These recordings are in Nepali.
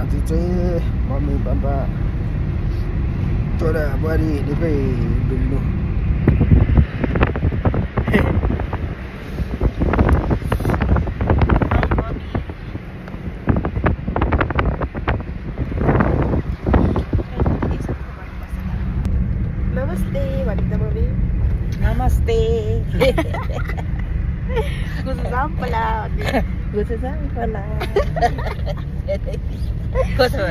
आज चाहिँ मम्मी पापा छोरा बुहारी हिँडेकै डुल्नु नमस्ते भन्दा मम्मी नमस्ते गुजरामपला गुजरामपला कसो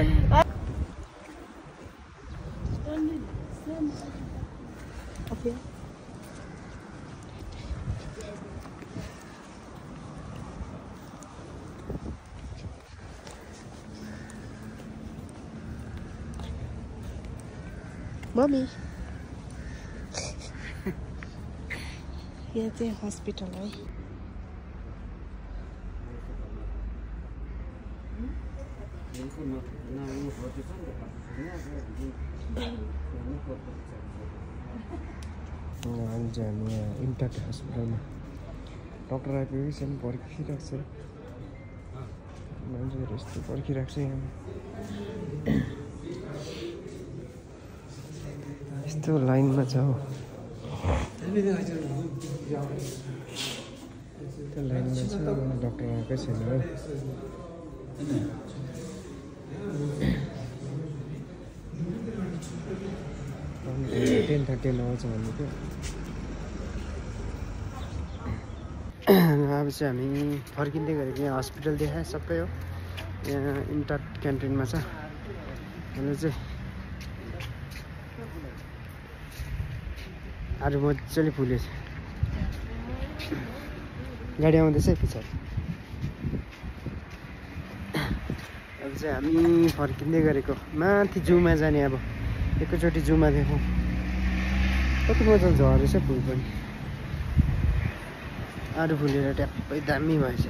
ओके मम्मी यहाँ चाहिँ हस्पिटल है आज हामी यहाँ इन्टर्ट हस्पिटलमा डक्टर आइपुगेको छ पर्खिरहेको छ मान्छेहरू यस्तो पर्खिरहेको छ यहाँ यस्तो लाइनमा छ हो त्यो लाइनमा छ डक्टर आएकै छैन हो 10:30 आउँछ भनेको अब चाहिँ हामी फर्किँदै गरेको यहाँ हस्पिटल देखाएँ सबै हो यहाँ इन्टर क्यान्टिनमा छ अनि चाहिँ अरू मजाले फुलेछ गाडी आउँदैछ पछाडि अब चाहिँ हामी फर्किँदै गरेको माथि जूमा जाने अब एकैचोटि जूमा देखौँ कति मजाले झरेछ फुल पनि अरू फुलेर ट्याप्पै दामी भएछ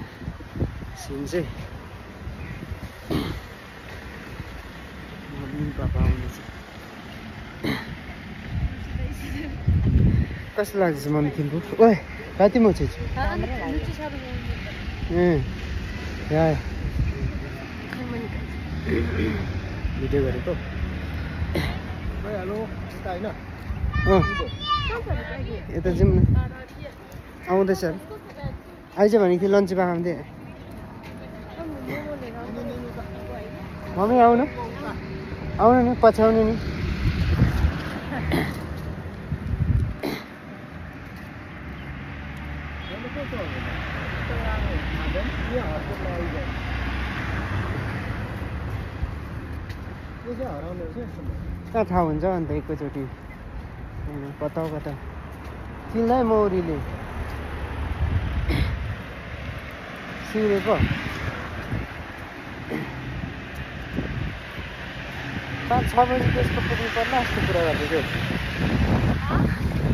सिन चाहिँ मम्मी पापा आउँदैछ कस्तो लाग्दैछ मम्मी तिम्रो ओए कति म चाहिँ भिडियो गरेको यता जाउँ न आउँदैछ आइज भनेको थिएँ लन्च पाखाउँदै मम्मी आउनु आउनु नि पछ्याउनु नि कहाँ थाहा हुन्छ अन्त एकैचोटि कता कता चिन्दै मौरीले सिउरेको 5-6 बजी त्यसको पुग्नु पर्ला जस्तो कुरा गर्दै थियो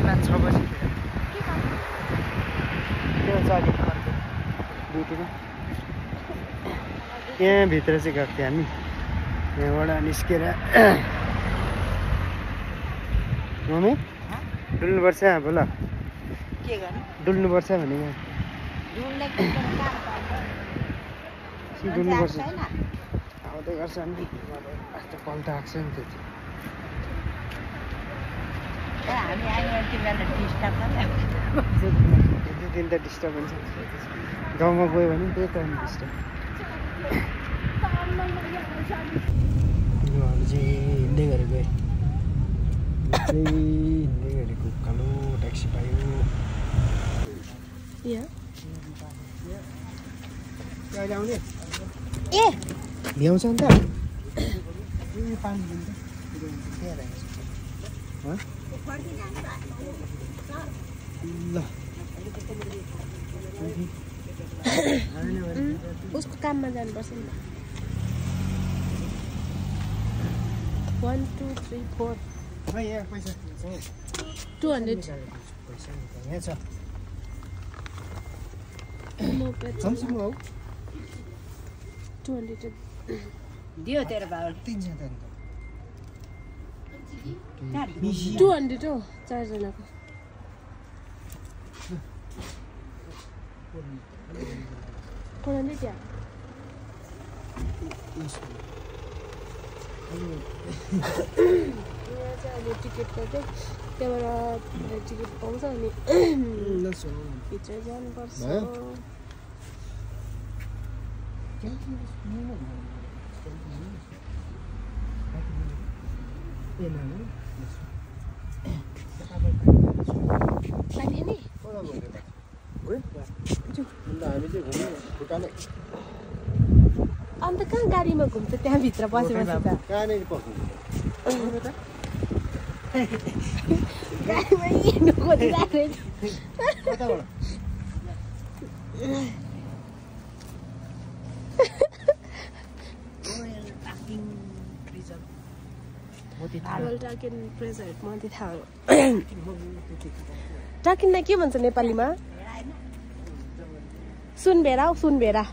5-6 बजी त्यो चाहिँ ड्युटीमा यहाँभित्र चाहिँ गएको थियौँ हामी यहाँबाट निस्केर मम्मी डुल्नुपर्छ अब ल के गर्नु डुल्नुपर्छ भने यहाँ डुल्नुपर्छ आउँदै गर्छ नि यस्तो पल्टा आएको छ नि त्यो दिन त डिस्टर्ब हुन्छ गाउँमा गयो भने त्यही त डिस्टर्ब हामी चाहिँ हिँड्दै गरेको हिँड्दै गरेको कालो ट्याक्सी पायो आउने ए भ्याउँछ नि त पानी ल उसको काममा जानुपर्छ नि 1 2 3 4 पैसा 200 यहाँ छ Samsung हो 200 दियो तेरो बाबा 300 200 हो 4 जनाको कोण यहाँ चाहिँ अब टिकट काट्यो त्यहाँबाट टिकट पाउँछ अनि भित्र जानुपर्छ पानी नि अन्त कहाँ गाडीमा घुम्छ त्यहाँभित्र बसेपछि त गाडीमा हिँड्नु खोजिरहेको टाकिनलाई के भन्छ नेपालीमा सुनभेरा हौ सुनभेरा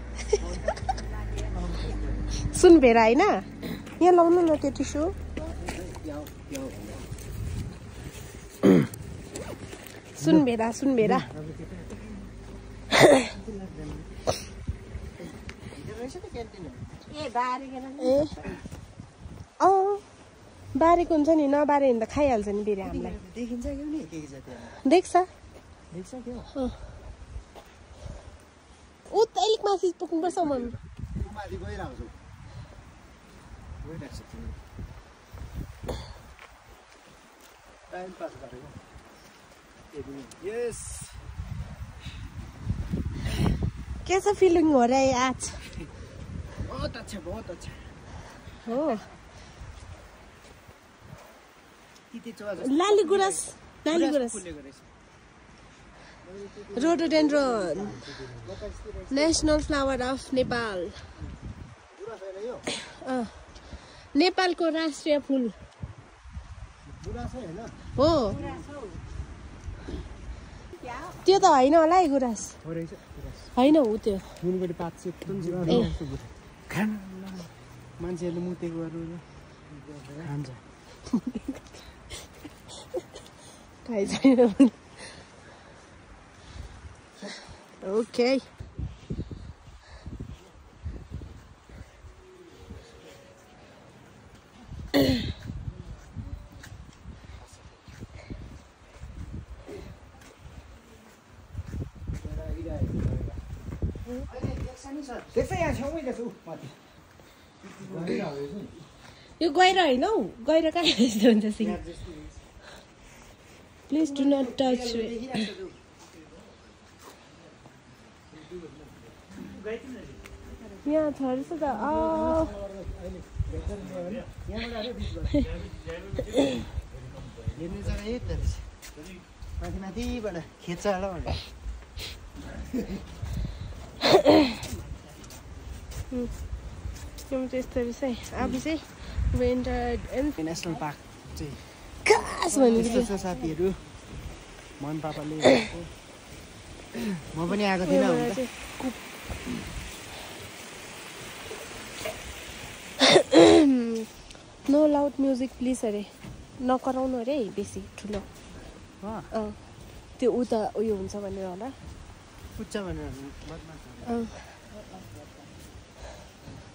सुनभेरा होइन यहाँ लाउनु न त्यो टिस्यु सुनभेरा सुनभेरा ए अँ बारेको हुन्छ नि नबारे भने त खाइहाल्छ नि फेरि हामीलाई देख्छ ऊ त अलिक माथि पुग्नुपर्छ मन कैसा फीलिंग हो रहा है आज? बहुत अच्छा हो Lali Guras रोडोडेन्ड्रोन national flower of Nepal नेपालको राष्ट्रिय फूल हो त्यो त होइन होला है गुराँस होइन हो त्यो मान्छेहरूले मुतेको खान्छ थाहै छैन ओके यो गएर होइन हौ गएर कहाँ यस्तो हुन्छ सिङ प्लिज डु नट टच यहाँ छ रहेछ त हेर्ने जग्गा यही त माथि माथिबाट खेच्छ होला भनेर यस्तो रहेछ है अब चाहिँ रेन्टर नेसनल पार्क चाहिँ खास भनेको साथीहरू मन पापाले म पनि आएको थिइनँ नो लाउड म्युजिक प्लिज अरे नकराउनु अरे बेसी ठुलो त्यो उता उयो हुन्छ भनेर होला पुच्छ भनेर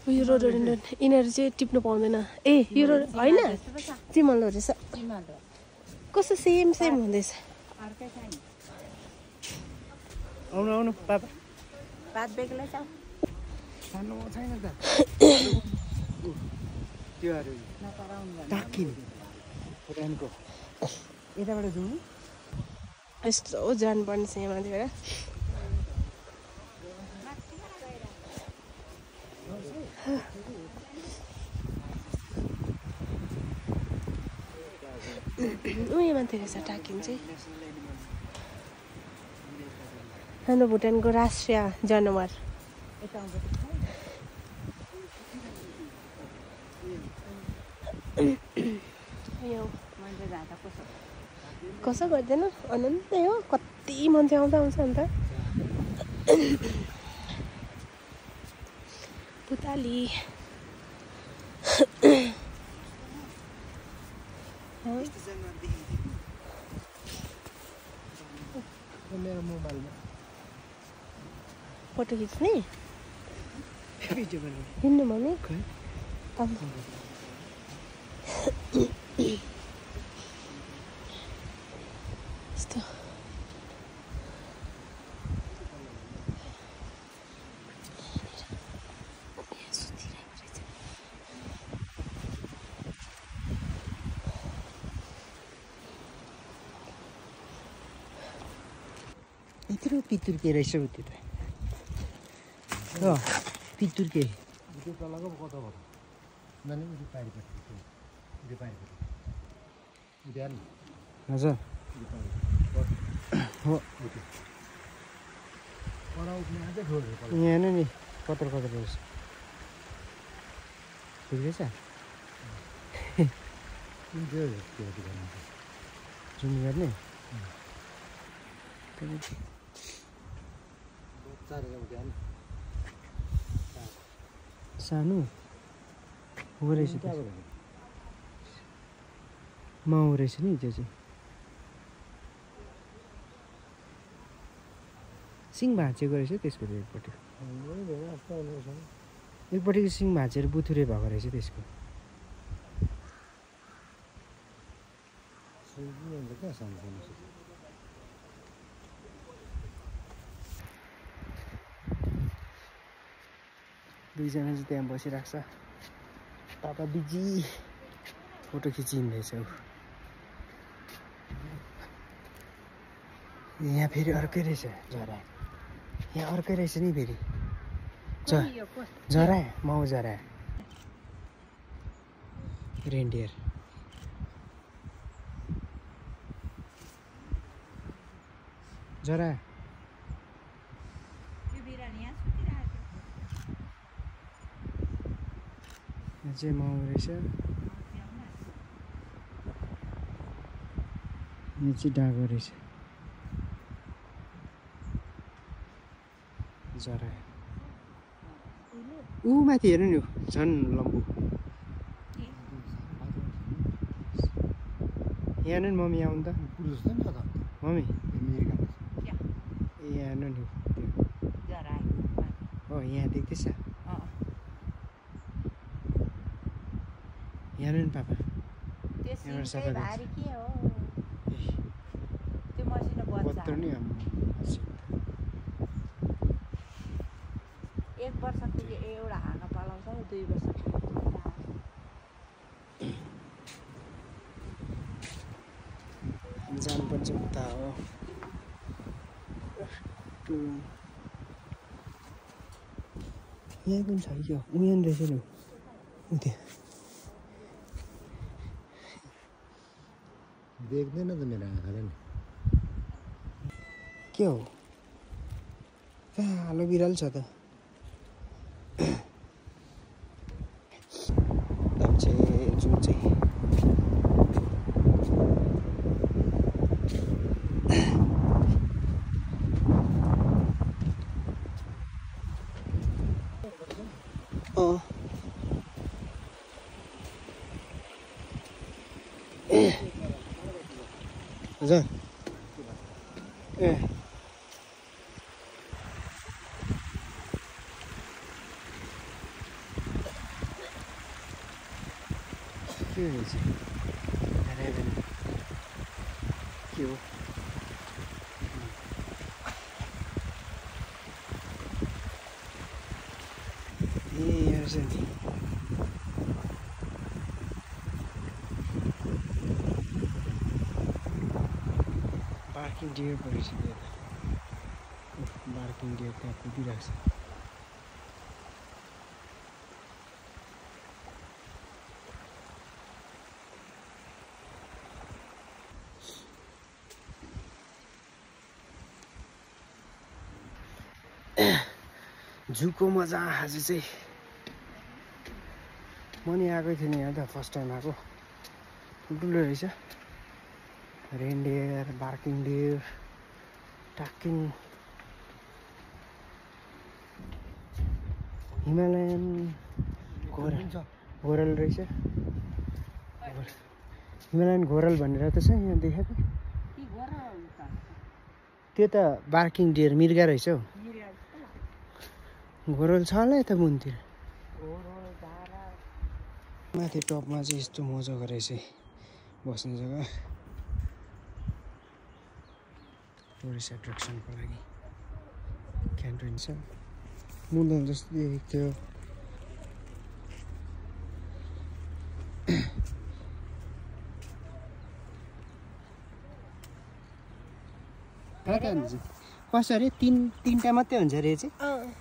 यो रोडोडेन्ड्रोन यिनीहरू चाहिँ टिप्नु पाउँदैन ए यो रोड होइन चिमलो रहेछ कस्तो सेम हुँदैछ आउनु आउनु पापा बात बेग्लै छ खानु छैन त त्योहरू टाकिन भुटानको यताबाट जाउँ यस्तो जानुपर्ने छ यहाँ माथिबाट उयो माथि रहेछ टाकिन चाहिँ हाम्रो भुटानको राष्ट्रिय जनावर कसो गर्दैन अनन्तै हो कति मान्छे आउँछ अन्त पुताली मेरो मोबाइलमा फोटो खिच्ने भिडियो बनाउने हिँड्नु भने यस्तो यत्रो पितुर्के रहेछ उति त पितुर्के त्यो तलको कता भयो नानी उति पारिपट्टि उति पारिपट्टि उति हाल्नु हजुर हो पर उठ्ने अझै ठुलो यहाँ हेर्नु नि कत्रो रहेछ ठिक रहेछ कुन चाहिँ त्यो गर्नु जुम गर्ने चारेर उति हाल्नु सानो हो रहेछ माउ रहेछ नि त्यो चाहिँ सिङ भाँचेको रहेछ त्यसको एकपट्टि एकपट्टिको सिङ भाँचेर बुथुरे भएको रहेछ त्यसको कहाँ सानो सानो दुईजना चाहिँ त्यहाँ बसिरहेको छ पापा बिजी फोटो खिचिँदैछ यहाँ फेरि अर्कै रहेछ जरा यहाँ अर्कै रहेछ नि फेरि जरा माउ जरा रेन्डियर जरा यहाँ चाहिँ माउ रहेछ यहाँ चाहिँ डाँगो रहेछ जरा ऊ माथि हेर्नु नि झन् लम्बु यहाँ नि मम्मी आउनु त पुरुष जस्तो नि त मम्मी अमेरिका ए यहाँ हेर्नु नि हो यहाँ देख्दैछ यहाँ नि पापा यहाँ सबै भारी के हो त्यो मसिनो बच्चा पत्र नि एक वर्षको एउटा हाँगा पलाउँछ 2 वर्षको जान पर्छ उता हो यहाँ पनि छ कि उयो रहेछ नि उता देख्दैन त मेरो आँखाले नि के हो कालो बिरालो छ त जुन चाहिँ हजुर ए के रहेछ के हो ए यहाँ रहेछ नि बार्किङ डियर परेछ बार्किङ डियर त्यहाँ कुदिरहेको छ जूको मजा आज चाहिँ म नि आएकै थिएन यहाँ त फर्स्ट टाइम आएको ठुल्ठुलो रहेछ रेन्डियर बार्किङ डियर टाकिङ हिमालयन घोरल रहेछ हिमालयन घोरल भनेर त छ यहाँ देखेको त्यो त बार्किङ डियर मिर्गा रहेछ हौ घोरल छ होला यता मुनतिर माथि टपमा चाहिँ यस्तो मजाको रहेछ बस्ने जग्गा टुरिस्ट एट्र्याक्सनको लागि क्यान्टिन छ मुलन जस्तो देखेको थियो कहाँ हुन्छ कसरी तीनटा मात्रै हुन्छ अरे चाहिँ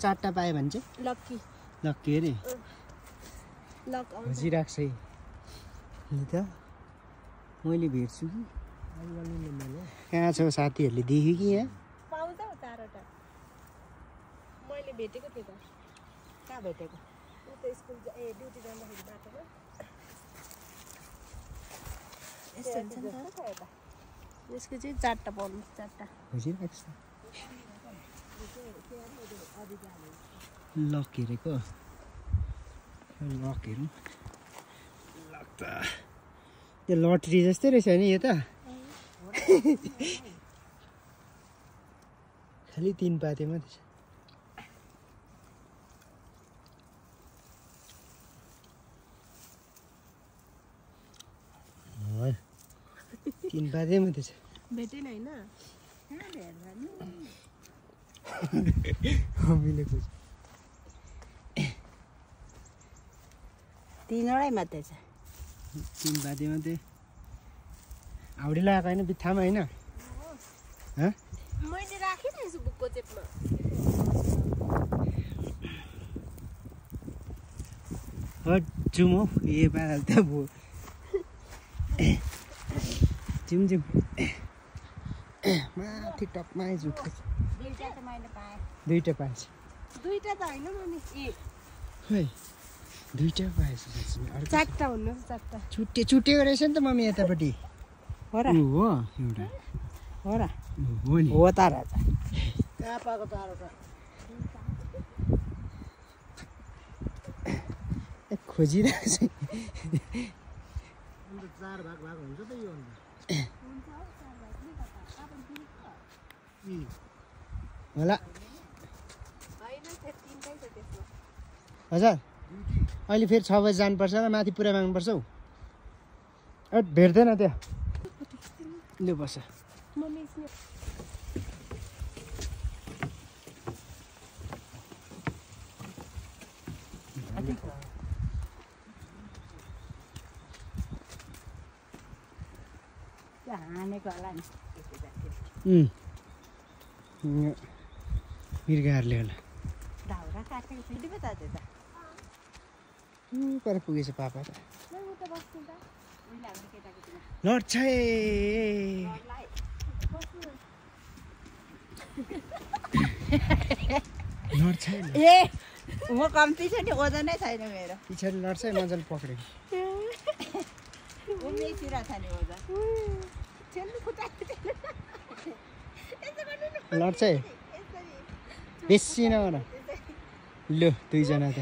चारवटा पायो भने चाहिँ लक्की लक्की अरे लक खोजिरहेको छ है नि त मैले भेट्छु कि कहाँ छ साथीहरूले देख्यो कि यहाँ पाउँछ चारवटा मैले भेटेको थिएँ त कहाँ भेटेको उता स्कुल ड्युटी जाँदाखेरि बाटोमा यसको चाहिँ चारवटा पाउनु चारवटा खोजिरहेको छ लक हेरेको लक हेरौँ लक त त्यो लटरी जस्तै रहेछ नि यो त खालि 3 पाते मात्रै छ 3 पाते मात्रै छ भेटेन हैन हामीले खोज 3वटै मात्रै छ 3 पाते मात्रै हाउडी लगाएको होइन बित्थामा होइन मैले राखेँ नि यसो बुकको चेपमा जुम हौ ए पाराले त अब जुम माथि टपमा झुक्छ दुईटा पाएछ दुईटा त हैन मम्मी खै दुईटा पाएछ चारवटा हुनु चारवटा छुट्टेको रहेछ नि त मम्मी यतापट्टि हो र हो एउटा हो र हो नि हो त राजा कहाँ पाएको चारवटा खोजिरहेको छ 4 भाग हुन्छ त यो होला हैन त्यो तीनटै छ त्यसमा हजुर अहिले फेरि 6 बजे जानुपर्छ र माथि पुरा माग्नुपर्छ हौ भेट्दैन त्यहाँ लु बस मम्मी इसले हानेको होला नि मिर्गाहरूले होला दाउरा काटेको छ दिबे त त्यो त पर पुगेछ पापा त मैं उता बस्छु त उहिले हाम्रो केटाको तिमा लड्छ है लड्छ है ए म कम्ती छ नि ओजनै छैन मेरो पछाडि लड्छ है मजाले पक्रेको उमेतिर छ नि ओजन लड्छ है बेसी नगर लु दुईजना त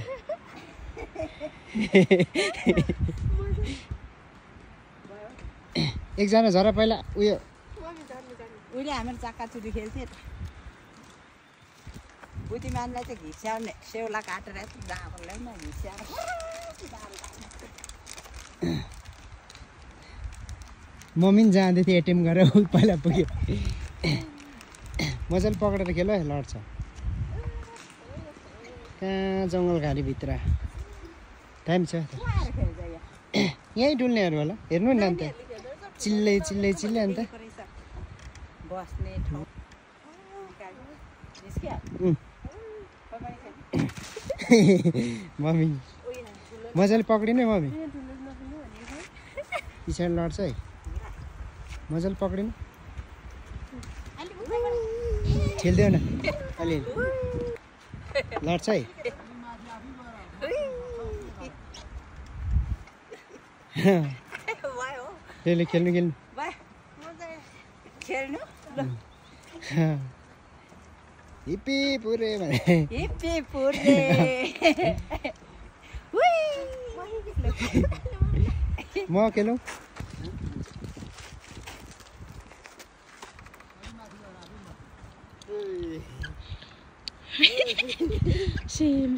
एकजना झरा पहिला उयो उहिले हाम्रो चाक्काचुरी खेल्थ्यो त बुद्धिमानलाई चाहिँ घिस्याउने सेउला काटेर जाँको ल्याउन घिस्याएर मम्मी पनि जाँदै थियो एटिएम गरेर पहिला पुग्यो मजाले पक्रेर खेल है लड्छ कहाँ जङ्गल घारीभित्र टाइम छ यहीँ डुल्नेहरू होला हेर्नु नि अन्त चिल्लै चिल्लै चिल्लै अन्त बस्ने ठाउँ मम्मी मजाले पक्रिनु है मम्मी पछाडि लड्छ है मजाले पक्रिनु खेल्दैन अलि लड्छ है त्यसले खेल्नु खेल्नु खेल्नु हिप्पी पुरे भने हिप्पी पुरे म खेलौँ सेम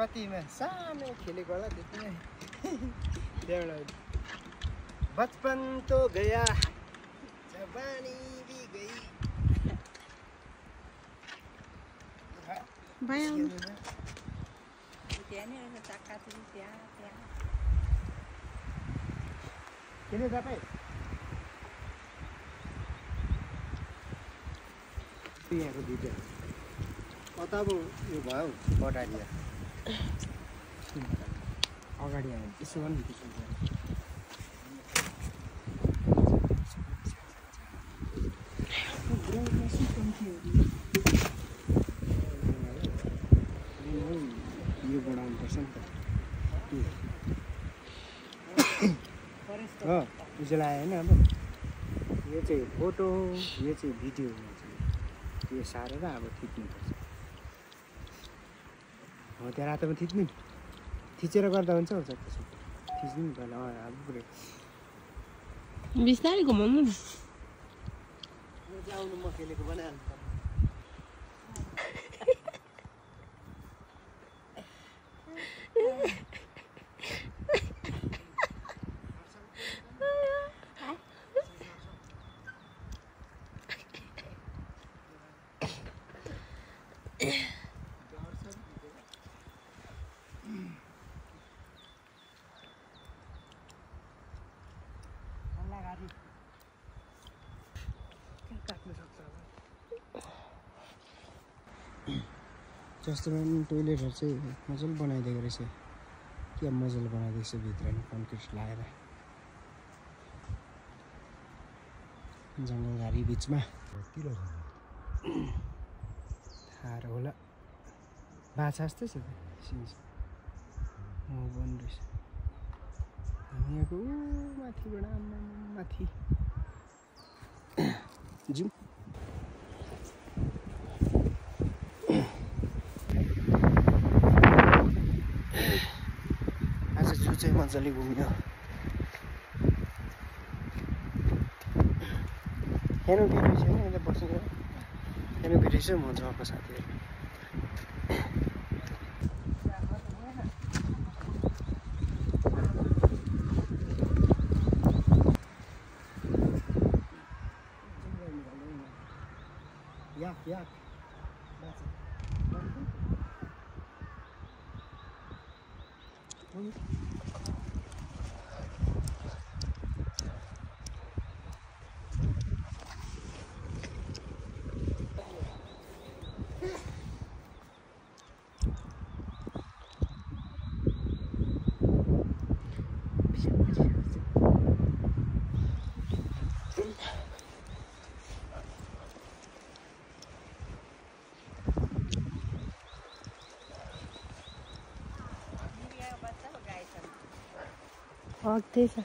कतिमा सानो खेलेको होला त्यतिमै त्यहाँबाट बचपन तो गया जवानी भी गई भाइ आउनु त्यहाँ नि रहेछ चाक्का थियो त्यहाँ किन तपाईँ यहाँको भिडियो कता अब यो भयो बटारिया अगाडि आयो यसो पनि यो बढाउनुपर्छ नि त उज्यालो आयो होइन अब यो चाहिँ फोटो यो चाहिँ भिडियो यो सारेर अब थिच्नुपर्छ हो त्यहाँ रातोमा थिच्नु नि थिचेर गर्दा हुन्छ त्यसो थिच्नु नि पहिला अब पुरै बिस्तारै घुमाउनु न यो चाहिँ आउनु म खेलेको बनाइहाल्नु जस्तोमा पनि टोइलेटहरू चाहिँ मजाले बनाइदिएको रहेछ के मजाले बनाइदिएको छ भित्र नि कन्क्रिट लगाएर जङ्गलझारी बिचमा थाहा होला बाछा जस्तै छ त सिन्स बन्द रहेछ हामी यहाँको माथिबाट माथि जाउँ चाहिँ मजाले घुम्यो क्यानोपी रहेछ होइन यता बस्नु क्यानोपी रहेछ मजाको साथीहरू याक त्यही छ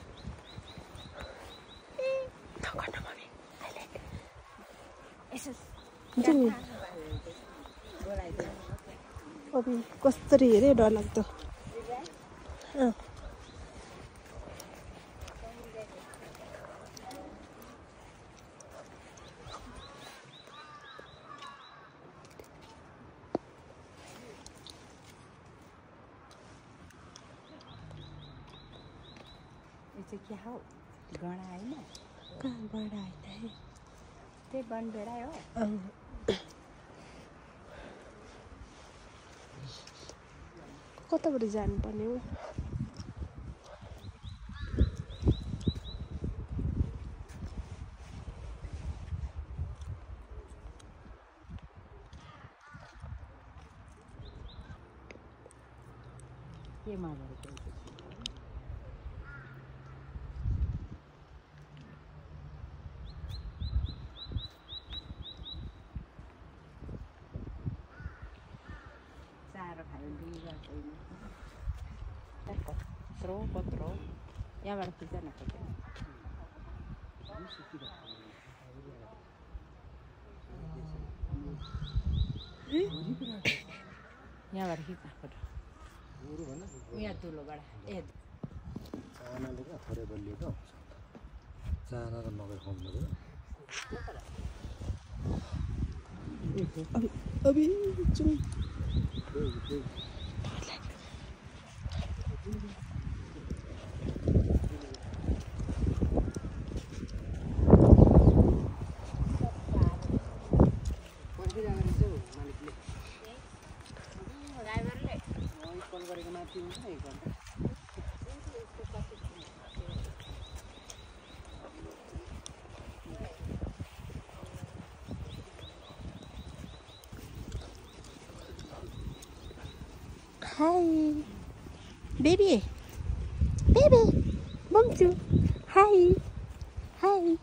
कसरी हेऱ्यो डर लाग्दो क्या हो गणा होइन कहाँ गडा होइन त्यही बनबेडा हो कताबाट जानुपर्ने हो के मागेर Potro, ya va a fijar la foto. Ya va a fijar la foto. Ya tú lo verás. चानाले क्या थोरै बलिएको चाना र मकै खुवाउनु अभी Hi, baby, bonjour. Hi, hi.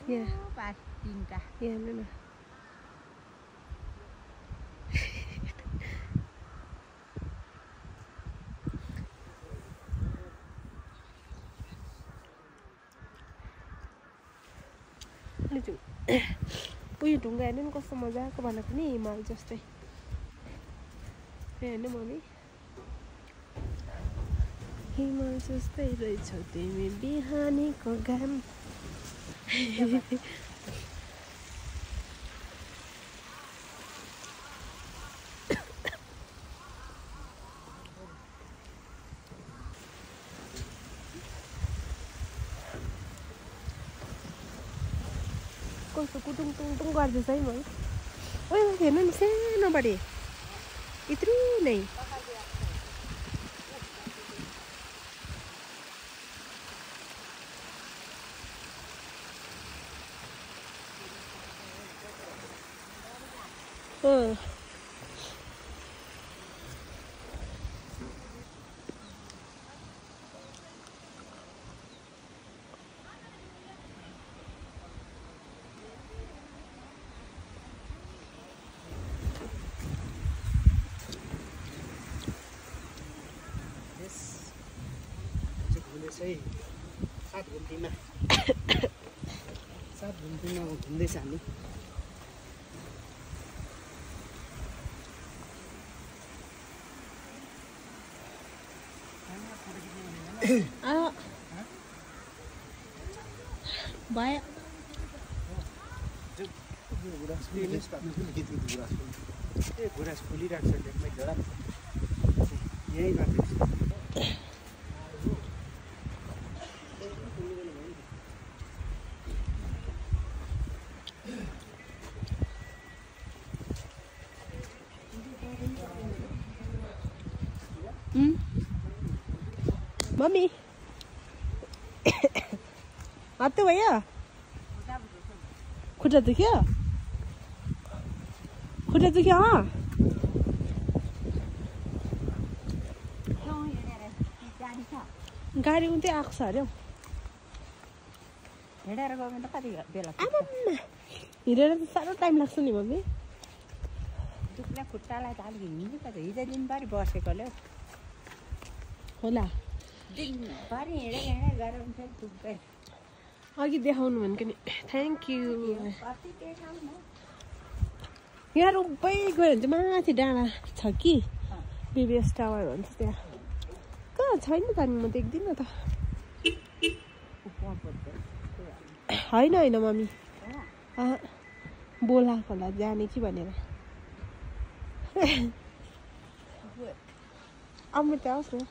Yeah. Yeah, no. उयो ढुङ्गा हेर्नु नि कस्तो मजाको बनाएको नि हिमाल जस्तै हेर्नु मम्मी हिमाल जस्तै रहेछौ तिमी बिहानीको घाम कस्तो कुटुङ टुङ गर्दैछ है म ओइ हेर्नु नि सानो बढी यत्रो नै सात घुम्तीमा घुम्दैछ हामी भयो गुराँस फुलिरहेको छ डेकमै झोडा यहीँ गर्दैछ मम्मी हत्तु भयो खुट्टा दुख्यो गाडी उतै आएको छ अरे हिँडेर गयो भने त कति बेला हिँडेर त साह्रो टाइम लाग्छ नि मम्मी दुख्ने खुट्टालाई त अलिक हिँड्नु त हिजो दिनभरि बसेकोले होला दिनभरि हिँडेर गएर हुन्छ दुख्दै अघि देखाउनु भनेको नि थ्याङ्क यू यहाँ उबै गयो भने चाहिँ माथि डाँडा छ कि बिबिएस टावर भन्छ त्यहाँ कहाँ छैन त नि म देख्दिनँ त होइन मम्मी बोलाएको होला जाने कि भनेर अमृत आओस् न